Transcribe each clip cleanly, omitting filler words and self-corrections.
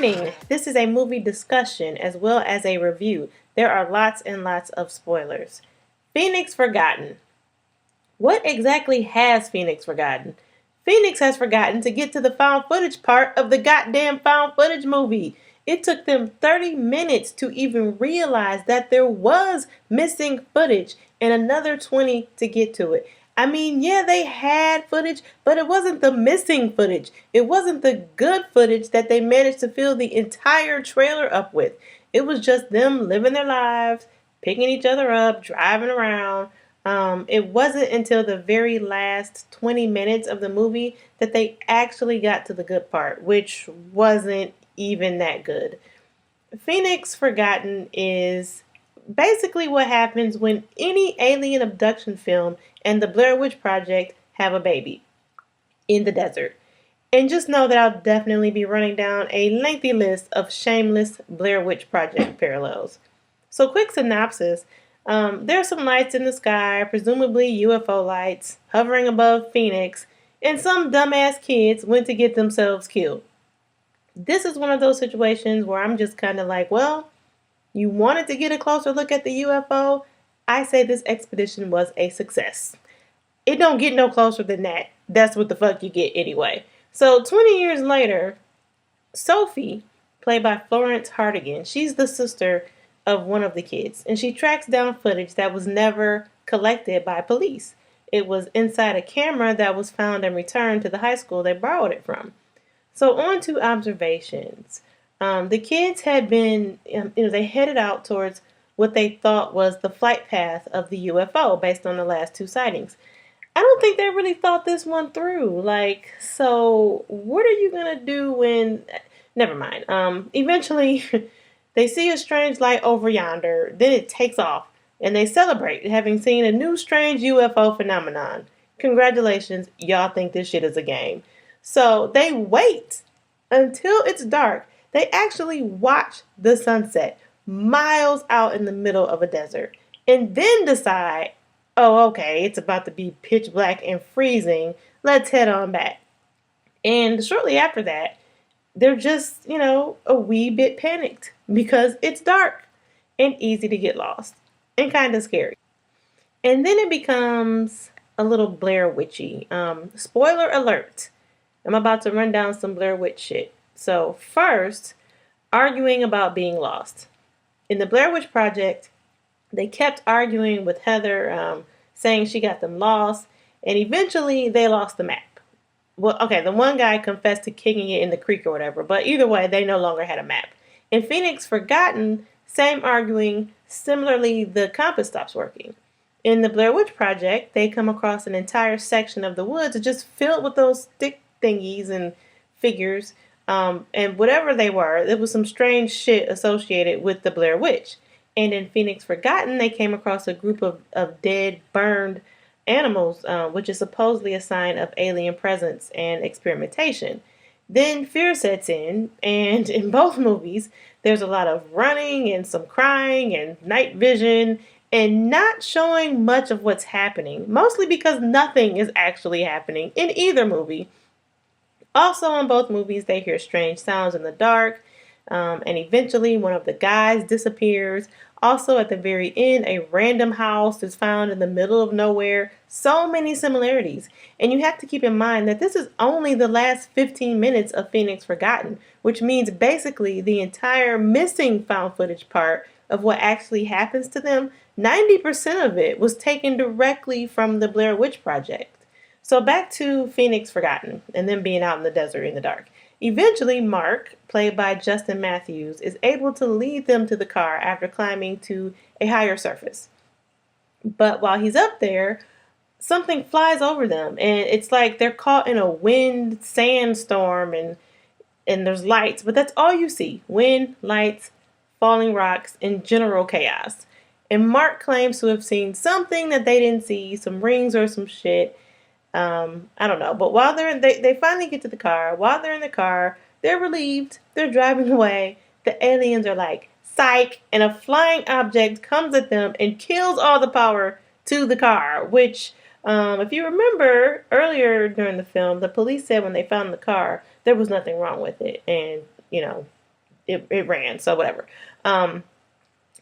Warning! This is a movie discussion as well as a review. There are lots and lots of spoilers. Phoenix Forgotten. What exactly has Phoenix forgotten? Phoenix has forgotten to get to the found footage part of the goddamn found footage movie. It took them 30 minutes to even realize that there was missing footage and another 20 to get to it. I mean, yeah, they had footage, but it wasn't the missing footage. It wasn't the good footage that they managed to fill the entire trailer up with. It was just them living their lives, picking each other up, driving around. It wasn't until the very last 20 minutes of the movie that they actually got to the good part, which wasn't even that good. Phoenix Forgotten is basically what happens when any alien abduction film and the Blair Witch Project have a baby in the desert. And just know that I'll definitely be running down a lengthy list of shameless Blair Witch Project parallels. So, quick synopsis. There are some lights in the sky, presumably UFO lights, hovering above Phoenix, and some dumbass kids went to get themselves killed. This is one of those situations where I'm just kind of like, well, you wanted to get a closer look at the UFO? I say this expedition was a success. It don't get no closer than that. That's what the fuck you get anyway. So 20 years later, Sophie, played by Florence Hartigan, she's the sister of one of the kids, and she tracks down footage that was never collected by police. It was inside a camera that was found and returned to the high school they borrowed it from. So on to observations. The kids had been, they headed out towards what they thought was the flight path of the UFO based on the last two sightings. I don't think they really thought this one through. Like, so what are you gonna do when? Never mind. Eventually, they see a strange light over yonder. Then it takes off, and they celebrate having seen a new strange UFO phenomenon. Congratulations, y'all think this shit is a game. So they wait until it's dark. They actually watch the sunset miles out in the middle of a desert and then decide, oh, okay, it's about to be pitch black and freezing. Let's head on back. And shortly after that, they're just, a wee bit panicked because it's dark and easy to get lost and kind of scary. And then it becomes a little Blair Witchy. Spoiler alert. I'm about to run down some Blair Witch shit. So first, arguing about being lost. In the Blair Witch Project, they kept arguing with Heather, saying she got them lost, and eventually they lost the map. Well, okay, the one guy confessed to kicking it in the creek or whatever, but either way, they no longer had a map. In Phoenix Forgotten, same arguing, similarly, the compass stops working. In the Blair Witch Project, they come across an entire section of the woods just filled with those stick thingies and figures, and whatever they were, there was some strange shit associated with the Blair Witch. And in Phoenix Forgotten, they came across a group of dead, burned animals, which is supposedly a sign of alien presence and experimentation. Then fear sets in, and in both movies, there's a lot of running and some crying and night vision and not showing much of what's happening, mostly because nothing is actually happening in either movie. Also, in both movies, they hear strange sounds in the dark, and eventually one of the guys disappears. Also, at the very end, a random house is found in the middle of nowhere. So many similarities. And you have to keep in mind that this is only the last 15 minutes of Phoenix Forgotten, which means basically the entire missing found footage part of what actually happens to them, 90% of it was taken directly from the Blair Witch Project. So back to Phoenix Forgotten and them being out in the desert in the dark. Eventually, Mark, played by Justin Matthews, is able to lead them to the car after climbing to a higher surface. But while he's up there, something flies over them, and it's like they're caught in a wind sandstorm, and there's lights, but that's all you see. Wind, lights, falling rocks, and general chaos. And Mark claims to have seen something that they didn't see, some rings or some shit. I don't know. But while they finally get to the car. While they're in the car, they're relieved. They're driving away. The aliens are like, psych, and a flying object comes at them and kills all the power to the car, which, if you remember earlier during the film, the police said when they found the car, there was nothing wrong with it. And, it ran. So whatever.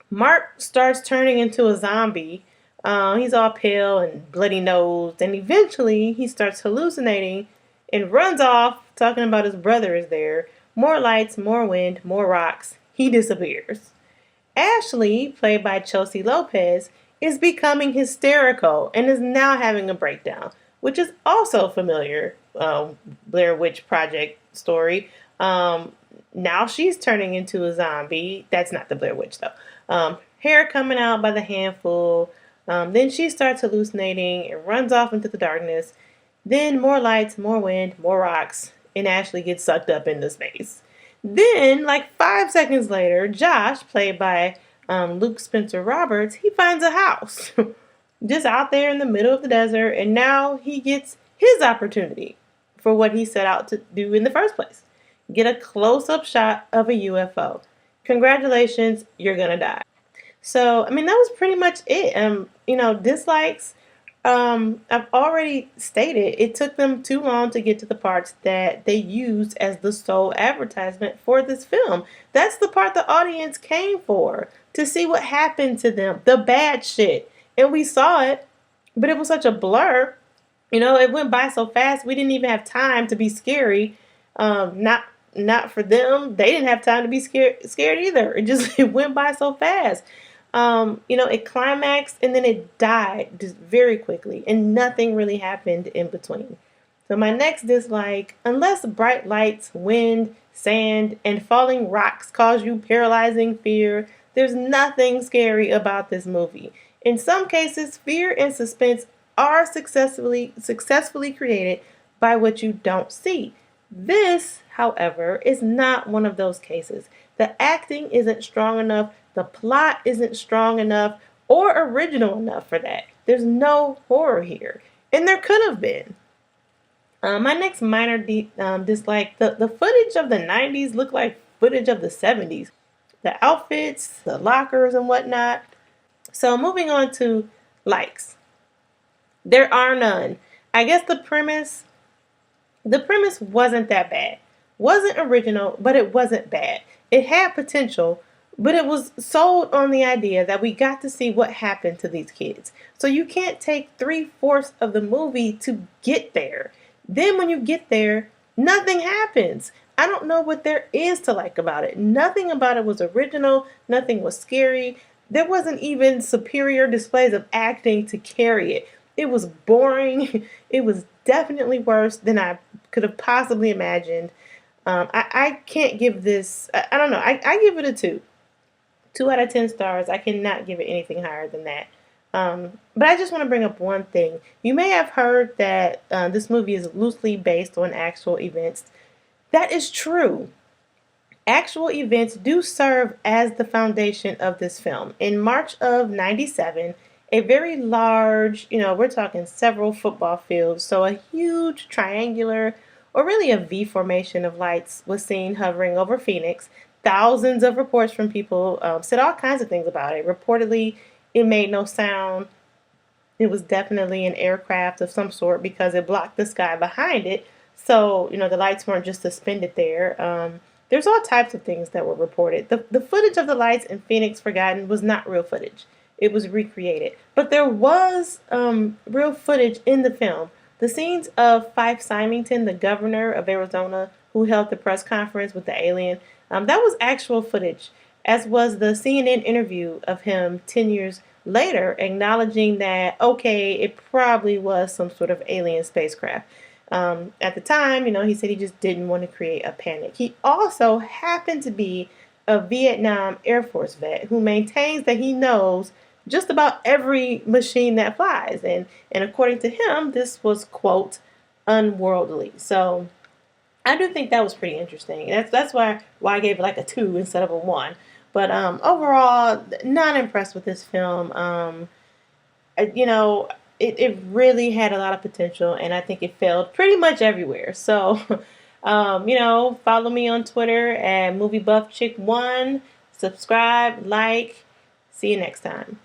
Mark starts turning into a zombie. He's all pale and bloody nosed, and eventually he starts hallucinating and runs off, talking about his brother is there. More lights, more wind, more rocks. He disappears. Ashley, played by Chelsea Lopez, is becoming hysterical and is now having a breakdown, which is also familiar Blair Witch Project story. Now she's turning into a zombie. That's not the Blair Witch though. Hair coming out by the handful. Then she starts hallucinating and runs off into the darkness. Then more lights, more wind, more rocks, and Ashley gets sucked up into space. Then, like 5 seconds later, Josh, played by Luke Spencer Roberts, he finds a house just out there in the middle of the desert, and now he gets his opportunity for what he set out to do in the first place. Get a close-up shot of a UFO. Congratulations, you're gonna die. So, I mean, that was pretty much it. Dislikes. I've already stated it took them too long to get to the parts that they used as the sole advertisement for this film. That's the part the audience came for, to see what happened to them, the bad shit. And we saw it, but it was such a blur. It went by so fast, we didn't even have time to be scary. Not for them. They didn't have time to be scared either. It went by so fast. It climaxed and then it died just very quickly, and nothing really happened in between. So my next dislike: unless bright lights, wind, sand, and falling rocks cause you paralyzing fear, there's nothing scary about this movie. In some cases, fear and suspense are successfully created by what you don't see. This, however, is not one of those cases. The acting isn't strong enough, the plot isn't strong enough or original enough for that. There's no horror here, and there could have been. My next minor dislike: the footage of the 90s looked like footage of the 70s. The outfits, the lockers, and whatnot. So moving on to likes. There are none. I guess the premise wasn't that bad. Wasn't original, but it wasn't bad. It had potential, but it was sold on the idea that we got to see what happened to these kids. So you can't take 3/4 of the movie to get there. Then when you get there, nothing happens. I don't know what there is to like about it. Nothing about it was original. Nothing was scary. There wasn't even superior displays of acting to carry it. It was boring. It was definitely worse than I could have possibly imagined. I can't give this, I don't know, I give it a 2. 2 out of 10 stars. I cannot give it anything higher than that. But I just want to bring up one thing. You may have heard that this movie is loosely based on actual events. That is true. Actual events do serve as the foundation of this film. In March of '97, a very large, we're talking several football fields, so a huge triangular, or really a V formation of lights was seen hovering over Phoenix. Thousands of reports from people said all kinds of things about it. Reportedly, it made no sound. It was definitely an aircraft of some sort because it blocked the sky behind it. So, the lights weren't just suspended there. There's all types of things that were reported. The footage of the lights in Phoenix Forgotten was not real footage. It was recreated. But there was real footage in the film. The scenes of Fife Symington, the governor of Arizona, who held the press conference with the alien, that was actual footage, as was the CNN interview of him 10 years later, acknowledging that, okay, it probably was some sort of alien spacecraft. At the time, he said he just didn't want to create a panic. He also happened to be a Vietnam Air Force vet who maintains that he knows just about every machine that flies. And according to him, this was, quote, unworldly. So I do think that was pretty interesting. That's why I gave it like a 2 instead of a 1. But overall, not impressed with this film. It really had a lot of potential, and I think it failed pretty much everywhere. So, follow me on Twitter at MovieBuffChick1. Subscribe, like. See you next time.